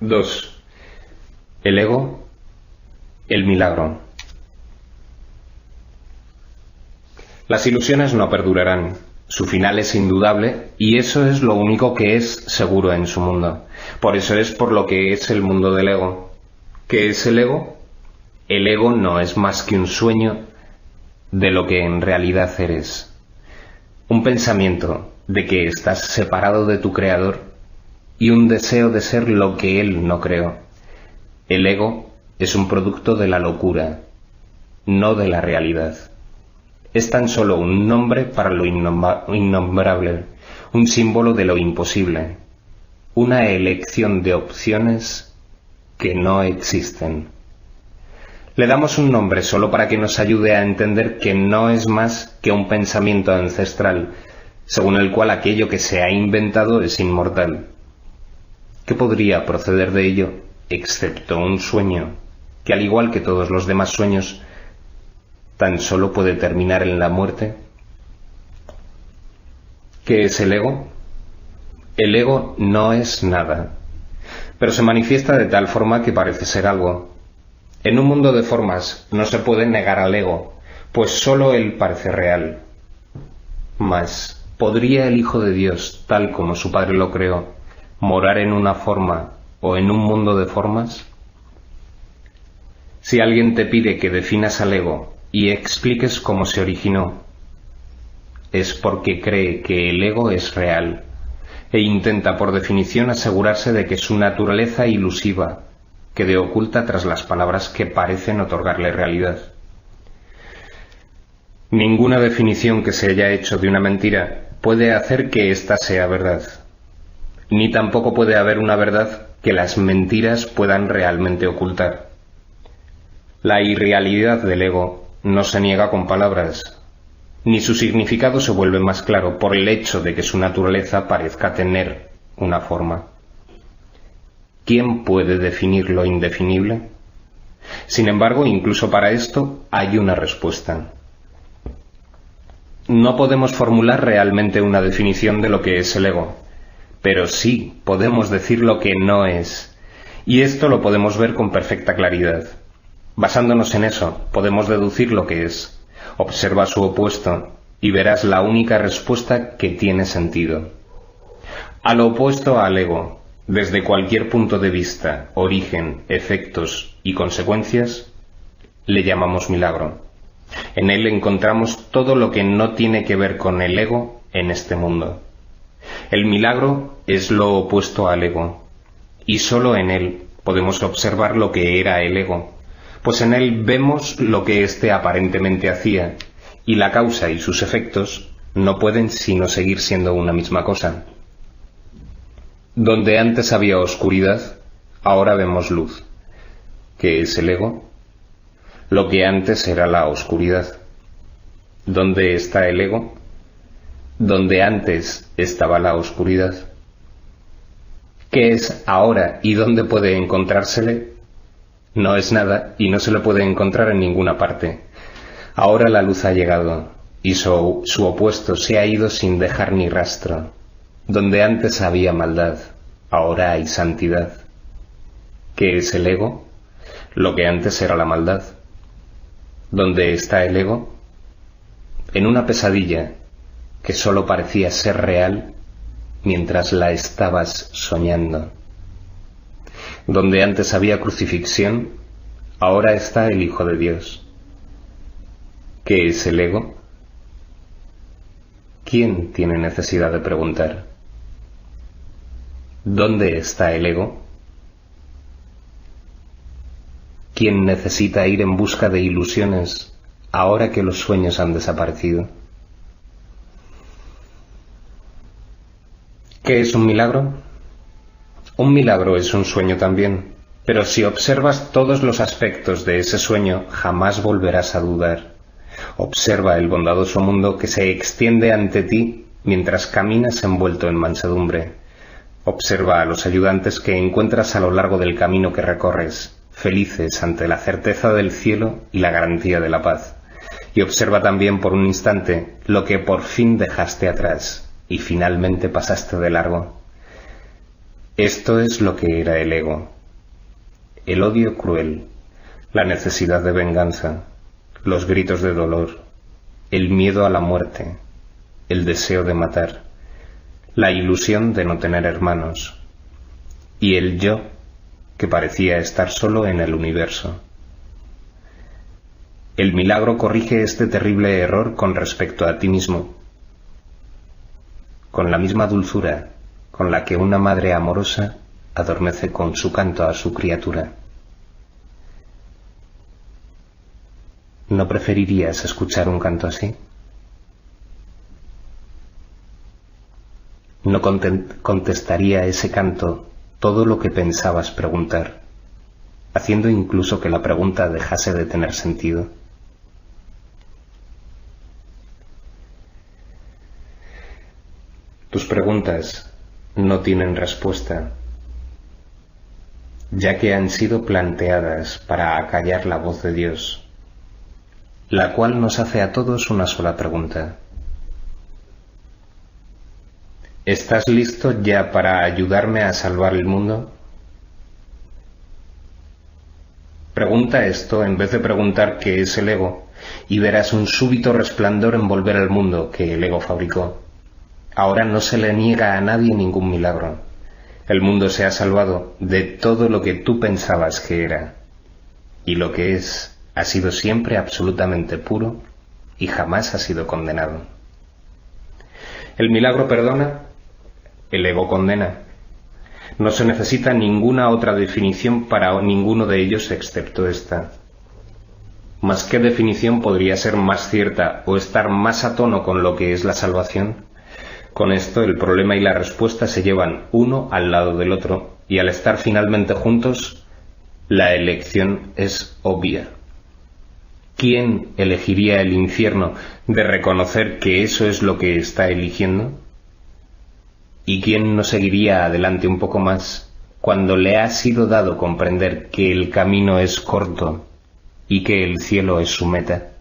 2. El ego, el milagro. Las ilusiones no perdurarán. Su final es indudable y eso es lo único que es seguro en su mundo. Por eso es por lo que es el mundo del ego. ¿Qué es el ego? El ego no es más que un sueño de lo que en realidad eres. Un pensamiento de que estás separado de tu creador y un deseo de ser lo que él no creó. El ego es un producto de la locura, no de la realidad. Es tan solo un nombre para lo innombrable, un símbolo de lo imposible, una elección de opciones que no existen. Le damos un nombre solo para que nos ayude a entender que no es más que un pensamiento ancestral, según el cual aquello que se ha inventado es inmortal. ¿Qué podría proceder de ello, excepto un sueño, que al igual que todos los demás sueños, tan solo puede terminar en la muerte? ¿Qué es el ego? El ego no es nada, pero se manifiesta de tal forma que parece ser algo. En un mundo de formas no se puede negar al ego, pues sólo él parece real. Mas, ¿podría el Hijo de Dios, tal como su Padre lo creó, morar en una forma o en un mundo de formas? Si alguien te pide que definas al ego y expliques cómo se originó, es porque cree que el ego es real e intenta por definición asegurarse de que su naturaleza ilusiva quede oculta tras las palabras que parecen otorgarle realidad. Ninguna definición que se haya hecho de una mentira puede hacer que ésta sea verdad, ni tampoco puede haber una verdad que las mentiras puedan realmente ocultar. La irrealidad del ego no se niega con palabras, ni su significado se vuelve más claro por el hecho de que su naturaleza parezca tener una forma. ¿Quién puede definir lo indefinible? Sin embargo, incluso para esto hay una respuesta. No podemos formular realmente una definición de lo que es el ego, pero sí podemos decir lo que no es, y esto lo podemos ver con perfecta claridad. Basándonos en eso, podemos deducir lo que es. Observa su opuesto y verás la única respuesta que tiene sentido. Al opuesto al ego, desde cualquier punto de vista, origen, efectos y consecuencias, le llamamos milagro. En él encontramos todo lo que no tiene que ver con el ego en este mundo. El milagro es lo opuesto al ego, y solo en él podemos observar lo que era el ego, pues en él vemos lo que éste aparentemente hacía, y la causa y sus efectos no pueden sino seguir siendo una misma cosa. Donde antes había oscuridad, ahora vemos luz. ¿Qué es el ego? Lo que antes era la oscuridad. ¿Dónde está el ego? Donde antes estaba la oscuridad. ¿Qué es ahora y dónde puede encontrársele? No es nada y no se lo puede encontrar en ninguna parte. Ahora la luz ha llegado y su opuesto se ha ido sin dejar ni rastro. Donde antes había maldad, ahora hay santidad. ¿Qué es el ego? Lo que antes era la maldad. ¿Dónde está el ego? En una pesadilla que solo parecía ser real mientras la estabas soñando. Donde antes había crucifixión, ahora está el Hijo de Dios. ¿Qué es el ego? ¿Quién tiene necesidad de preguntar? ¿Dónde está el ego? ¿Quién necesita ir en busca de ilusiones ahora que los sueños han desaparecido? ¿Qué es un milagro? Un milagro es un sueño también, pero si observas todos los aspectos de ese sueño, jamás volverás a dudar. Observa el bondadoso mundo que se extiende ante ti mientras caminas envuelto en mansedumbre. Observa a los ayudantes que encuentras a lo largo del camino que recorres, felices ante la certeza del cielo y la garantía de la paz. Y observa también por un instante lo que por fin dejaste atrás y finalmente pasaste de largo. Esto es lo que era el ego. El odio cruel, la necesidad de venganza, los gritos de dolor, el miedo a la muerte, el deseo de matar, la ilusión de no tener hermanos, y el yo que parecía estar solo en el universo. El milagro corrige este terrible error con respecto a ti mismo, con la misma dulzura con la que una madre amorosa adormece con su canto a su criatura. ¿No preferirías escuchar un canto así? ¿No contestaría ese canto todo lo que pensabas preguntar, haciendo incluso que la pregunta dejase de tener sentido? Tus preguntas no tienen respuesta, ya que han sido planteadas para acallar la voz de Dios, la cual nos hace a todos una sola pregunta. ¿Estás listo ya para ayudarme a salvar el mundo? Pregunta esto en vez de preguntar qué es el ego, y verás un súbito resplandor envolver al mundo que el ego fabricó. Ahora no se le niega a nadie ningún milagro. El mundo se ha salvado de todo lo que tú pensabas que era, y lo que es ha sido siempre absolutamente puro y jamás ha sido condenado. El milagro perdona, el ego condena. No se necesita ninguna otra definición para ninguno de ellos excepto esta. ¿Mas qué definición podría ser más cierta o estar más a tono con lo que es la salvación? Con esto el problema y la respuesta se llevan uno al lado del otro, y al estar finalmente juntos, la elección es obvia. ¿Quién elegiría el infierno de reconocer que eso es lo que está eligiendo? ¿Y quién no seguiría adelante un poco más cuando le ha sido dado comprender que el camino es corto y que el cielo es su meta?